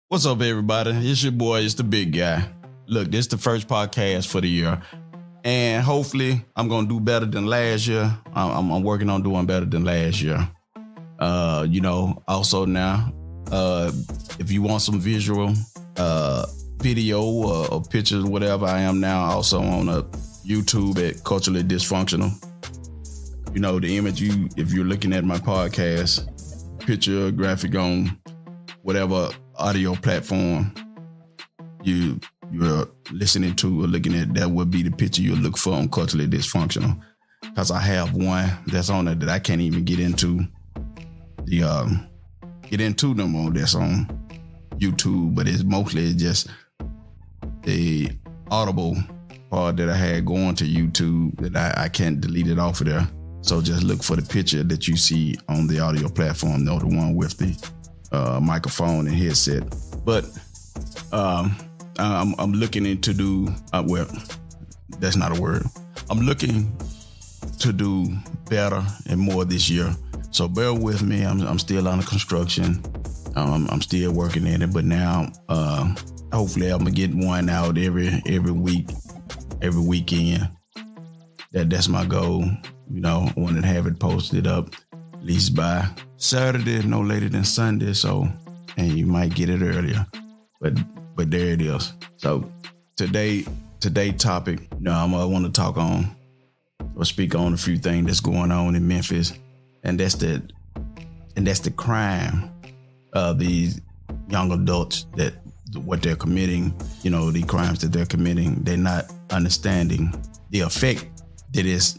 What's up, everybody? It's your boy, it's the big guy. Look, this is the first podcast for the year, and hopefully I'm going to do better than last year. I'm working on doing better than last year. Also now, if you want some visual video or pictures, whatever, I am now also on YouTube at Culturally Dysfunctional. You know, the image if you're looking at my podcast, picture, graphic on whatever audio platform you're listening to or looking at, that would be the picture you'll look for on Culturally Dysfunctional. Because I have one that's on there that I can't even get into no more. That's on YouTube, but it's mostly just the audible part that I had going to YouTube that I can't delete it off of there. So just look for the picture that you see on the audio platform, the one with the microphone and headset. But I'm looking into do that's not a word. I'm looking to do better and more this year. So bear with me. I'm still under construction. I'm still working at it, but now hopefully I'm gonna get one out every week, every weekend. That's my goal. You know, I want to have it posted up at least by Saturday, no later than Sunday. So, and you might get it earlier, but there it is. So today topic, I want to talk on or speak on a few things that's going on in Memphis, and that's the crime of these young adults, that what they're committing, the crimes that they're committing. They're not understanding the effect that is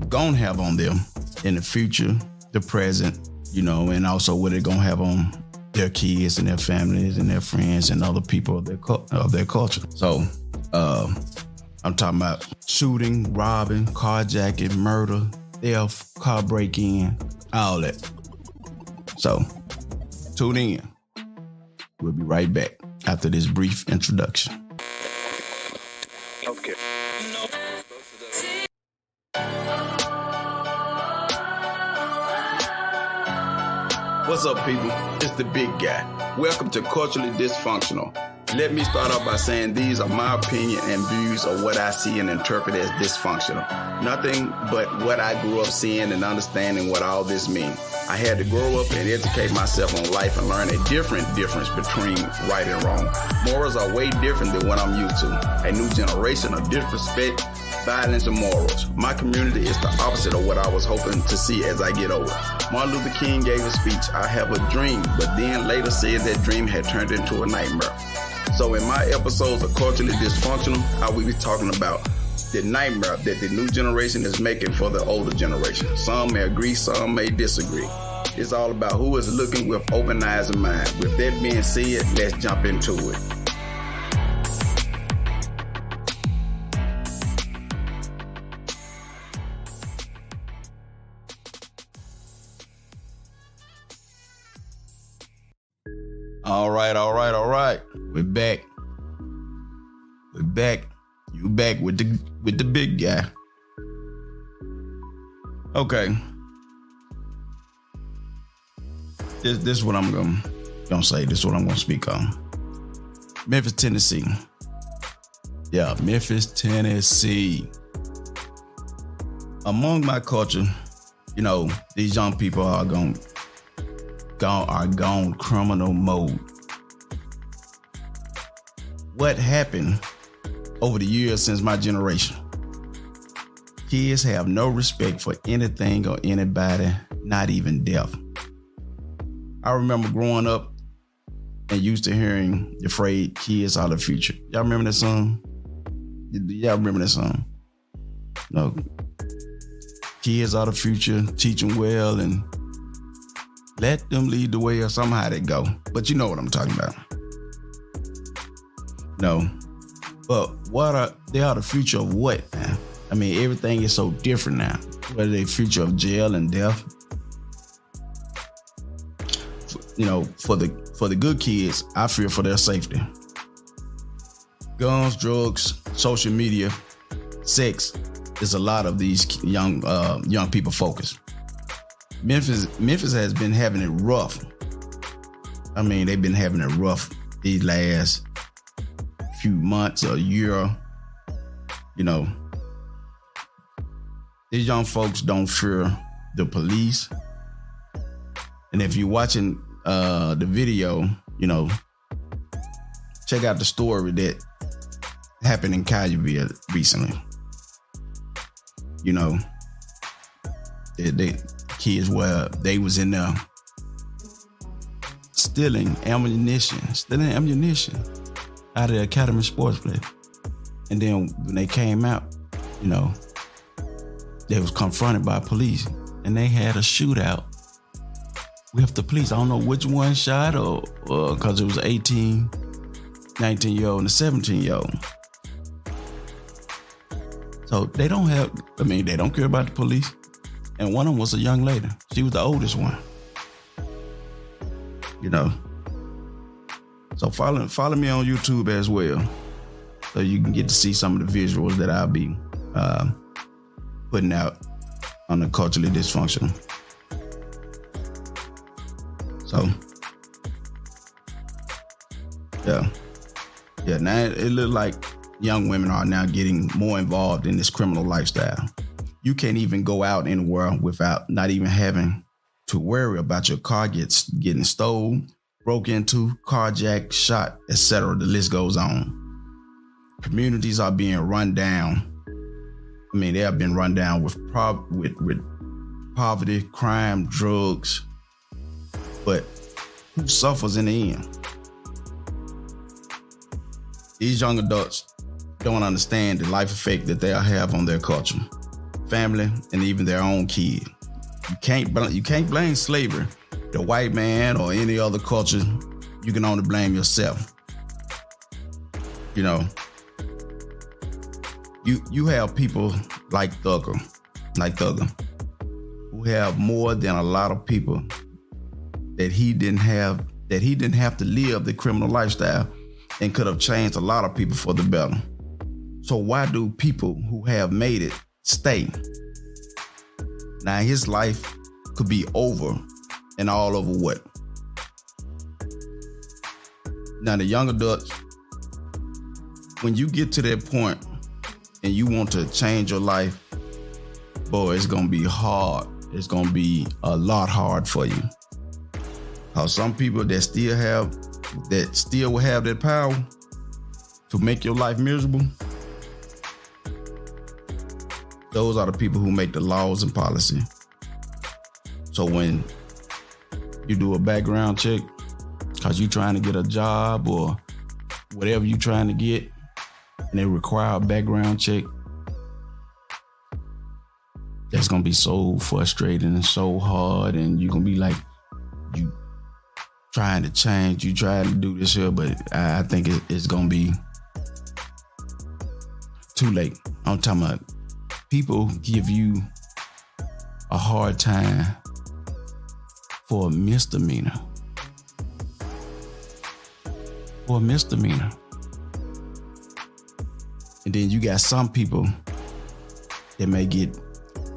going to have on them in the future, the present, and also what it's going to have on their kids and their families and their friends and other people of their culture. So I'm talking about shooting, robbing, carjacking, murder, theft, car break-in, all that. So tune in. We'll be right back after this brief introduction. Okay. What's up, people? It's the big guy. Welcome to Culturally Dysfunctional. Let me start off by saying these are my opinion and views of what I see and interpret as dysfunctional. Nothing but what I grew up seeing and understanding what all this means. I had to grow up and educate myself on life and learn a difference between right and wrong. Morals are way different than what I'm used to. A new generation of disrespect, violence, and morals. My community is the opposite of what I was hoping to see as I get older. Martin Luther King gave a speech, "I have a dream," but then later said that dream had turned into a nightmare. So in my episodes of Culturally Dysfunctional, I will be talking about the nightmare that the new generation is making for the older generation. Some may agree, some may disagree. It's all about who is looking with open eyes and mind. With that being said, let's jump into it. All right. We're back. You back with the big guy. Okay. This is what I'm gonna say. This is what I'm gonna speak on. Memphis, Tennessee. Yeah, Memphis, Tennessee. Among my culture, these young people are gone criminal mode. What happened over the years since my generation? Kids have no respect for anything or anybody, not even death. I remember growing up and used to hearing the phrase, "Kids are the future." Y'all remember that song? Y'all remember that song? No. Kids are the future, teach them well and let them lead the way, or somehow they go. But you know what I'm talking about. No. But they are the future of what, man? I mean, everything is so different now. Whether they future of jail and death. For the good kids, I fear for their safety. Guns, drugs, social media, sex is a lot of these young people focus. Memphis has been having it rough I mean, they've been having it rough these last few months or year. You know, these young folks don't fear the police. And if you're watching the video, you know, check out the story that happened in Collierville recently. You know, the kids where they was in there stealing ammunition out of the Academy Sports Place. And then when they came out, you know, they was confronted by police and they had a shootout with the police. I don't know which one shot or because it was 18, 19-year-old and a 17-year-old. So they don't care about the police. And one of them was a young lady. She was the oldest one. You know. So follow me on YouTube as well, so you can get to see some of the visuals that I'll be putting out on the Culturally Dysfunctional. So, yeah. Now it looks like young women are now getting more involved in this criminal lifestyle. You can't even go out anywhere without not even having to worry about your car getting stolen, broke into, carjacked, shot, etc. The list goes on. Communities are being run down. I mean, they have been run down with poverty, crime, drugs. But who suffers in the end? These young adults don't understand the life effect that they'll have on their culture, family, and even their own kids. You can't blame slavery, the white man, or any other culture. You can only blame yourself. You know, you have people like Thugger, who have more than a lot of people that he didn't have to live the criminal lifestyle and could have changed a lot of people for the better. So why do people who have made it stay? Now his life could be over, and all over what? Now the young adults, when you get to that point and you want to change your life, boy, it's gonna be hard. It's gonna be a lot hard for you. Cause some people that still will have that power to make your life miserable, those are the people who make the laws and policy. So when you do a background check, cause you're trying to get a job or whatever you're trying to get, and they require a background check, that's gonna be so frustrating and so hard, and you're gonna be like, you trying to change, you trying to do this here, but I think it's gonna be too late. I'm talking about people give you a hard time for a misdemeanor. And then you got some people that may get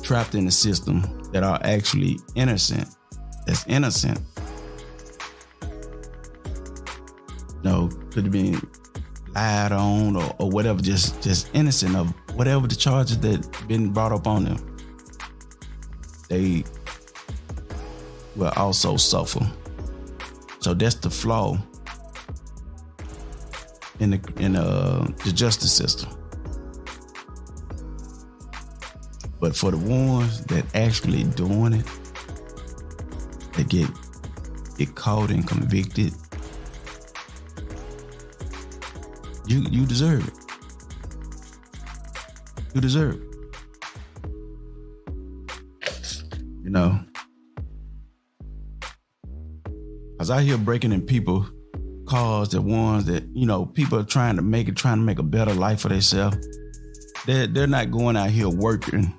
trapped in the system that are actually innocent. That's innocent. No, could have been lied on or whatever, just innocent of whatever the charges that been brought up on them. They will also suffer. So that's the flaw in the justice system. But for the ones that actually doing it, they get caught and convicted, you deserve it. You deserve it. You know, cause I hear breaking in people cars, the ones that, you know, people are trying to make a better life for themselves. They're not going out here working,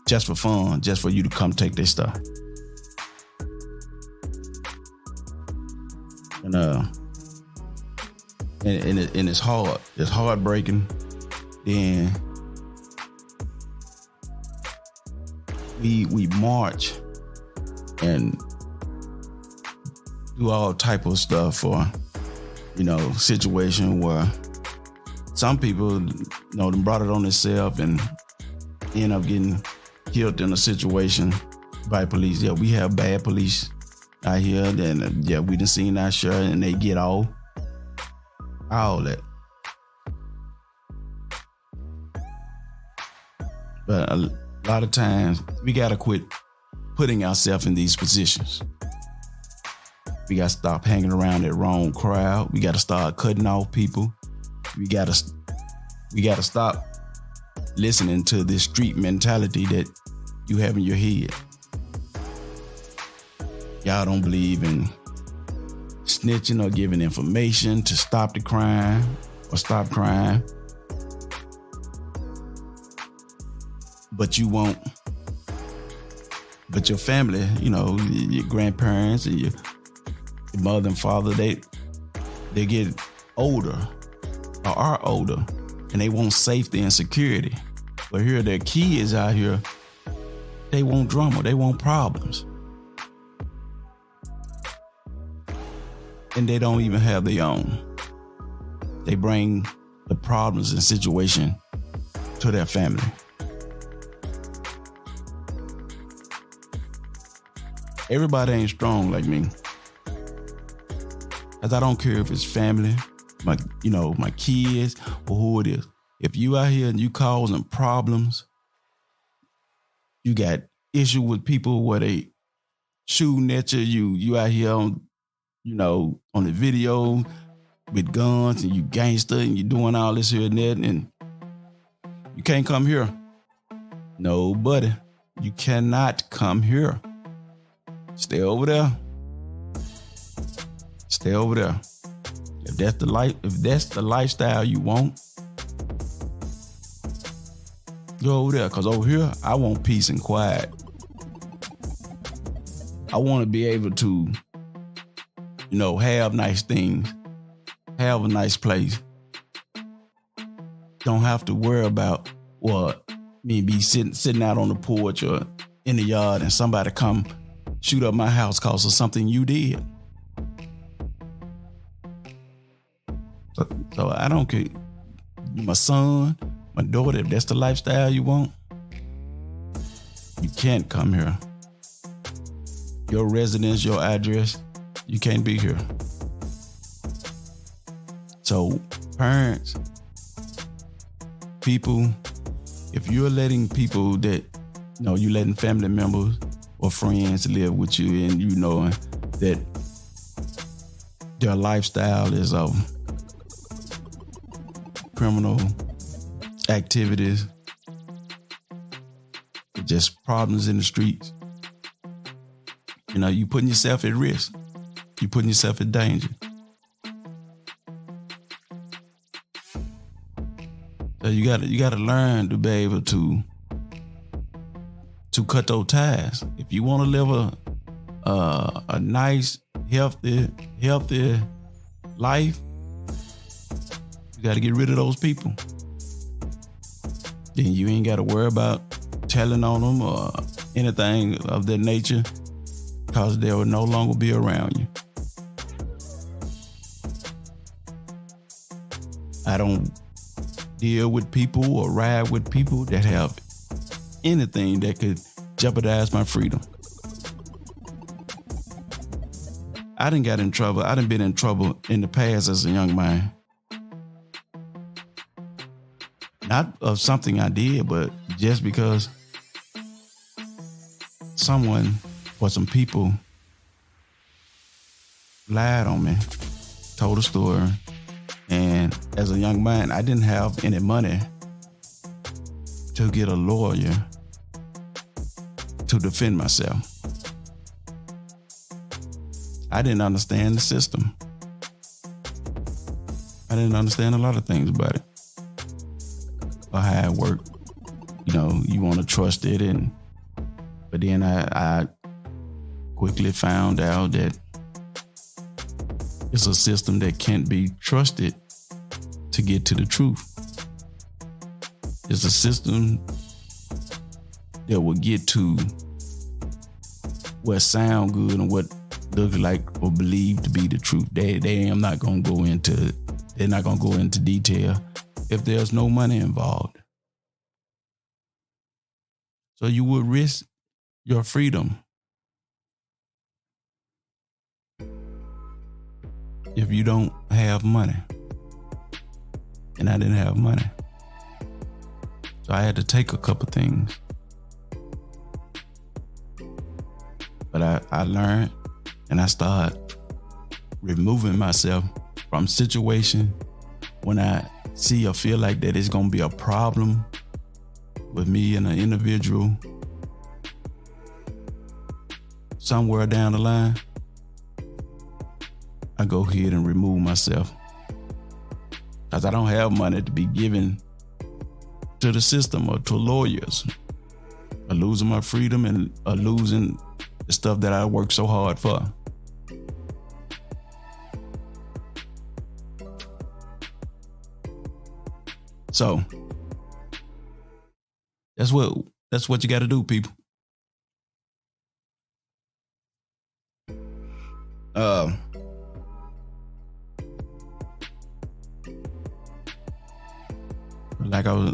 just for fun, just for you to come take their stuff. And it's hard. It's heartbreaking. Then we march and do all type of stuff for, situation where some people, them brought it on themselves and end up getting killed in a situation by police. Yeah, we have bad police out here. Then we done seen our share and they get all that. But a lot of times we gotta quit putting ourselves in these positions. We gotta stop hanging around that wrong crowd. We gotta start cutting off people. We gotta stop listening to this street mentality that you have in your head. Y'all don't believe in snitching or giving information to stop the crime or stop crime. But you won't. But your family, your grandparents and your mother and father, they get older or are older and they want safety and security. But here their kids out here, they want drama, they want problems. And they don't even have their own. They bring the problems and situation to their family. Everybody ain't strong like me. As I don't care if it's family, my kids, or who it is. If you out here and you causing problems, you got issue with people where they shooting at you out here on the video with guns and you gangster and you doing all this here and that, and you can't come here. No, buddy, you cannot come here. Stay over there. Stay over there. If that's the lifestyle you want, go over there. Cause over here, I want peace and quiet. I want to be able to, have nice things, have a nice place. Don't have to worry about me be sitting out on the porch or in the yard and somebody come shoot up my house cause of something you did. So I don't care. My son, my daughter, if that's the lifestyle you want, you can't come here. Your residence, your address, you can't be here. So parents, people, if you're letting people that, you letting family members or friends live with you and you knowing that their lifestyle is of criminal activities, just problems in the streets, you putting yourself at risk. You putting yourself in danger. So you gotta learn to be able to cut those ties. If you want to live a nice, healthy life, you got to get rid of those people. Then you ain't got to worry about telling on them or anything of that nature, because they will no longer be around you. I don't deal with people or ride with people that have anything that could jeopardize my freedom. I done got in trouble. I done been in trouble in the past as a young man. Not of something I did, but just because someone or some people lied on me, told a story. And as a young man, I didn't have any money to get a lawyer to defend myself. I didn't understand the system. I didn't understand a lot of things about it, or how it worked. You want to trust it, but then I quickly found out that it's a system that can't be trusted to get to the truth. It's a system that will get to what sound good and what look like or believe to be the truth. They're not gonna go into detail if there's no money involved. So you would risk your freedom if you don't have money. And I didn't have money. So I had to take a couple things. But I learned, and I started removing myself from situation when I see or feel like that it's going to be a problem with me and an individual somewhere down the line. I go ahead and remove myself, because I don't have money to be given to the system or to lawyers, or losing my freedom and losing the stuff that I worked so hard for. So that's what you got to do, people.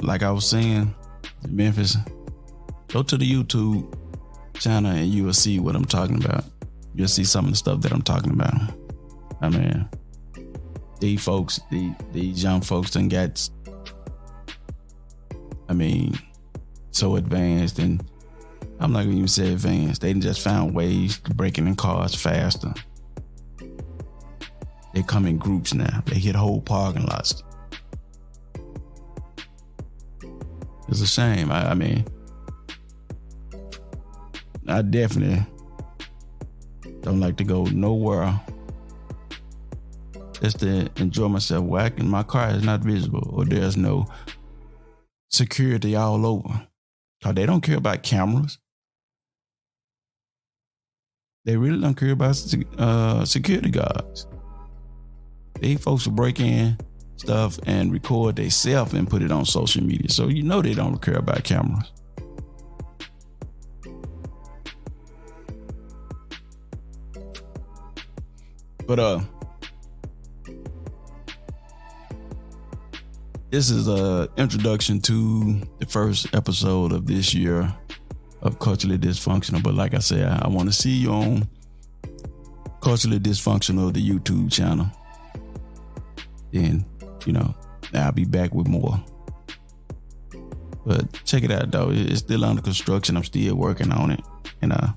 Like I was saying, Memphis, go to the YouTube channel and you will see what I'm talking about. You'll see some of the stuff that I'm talking about. I mean, these young folks done got, so advanced, and I'm not gonna even say advanced. They just found ways to break in cars faster. They come in groups now. They hit whole parking lots. It's a shame. I definitely don't like to go nowhere just to enjoy myself. My car is not visible, or there's no security all over. Cause they don't care about cameras. They really don't care about security guards. These folks will break in stuff and record themselves and put it on social media. So you know they don't care about cameras. But this is an introduction to the first episode of this year of Culturally Dysfunctional. But like I said, I want to see you on Culturally Dysfunctional, the YouTube channel. Then, I'll be back with more. But check it out, though. It's still under construction. I'm still working on it. And I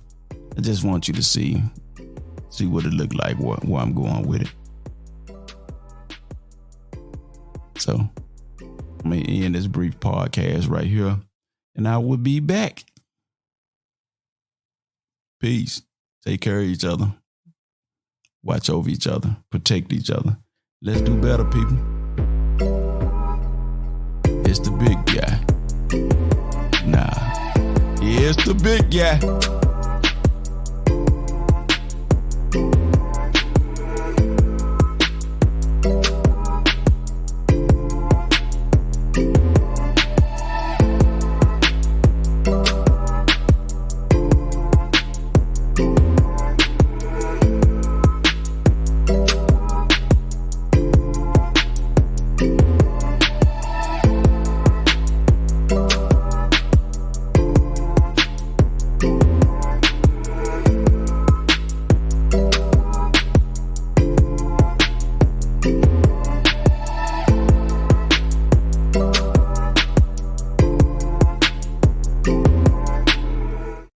just want you to see what it look like, where I'm going with it. So I'm going to end this brief podcast right here, and I will be back. Peace. Take care of each other. Watch over each other. Protect each other. Let's do better, people. It's the big guy. It's the big guy.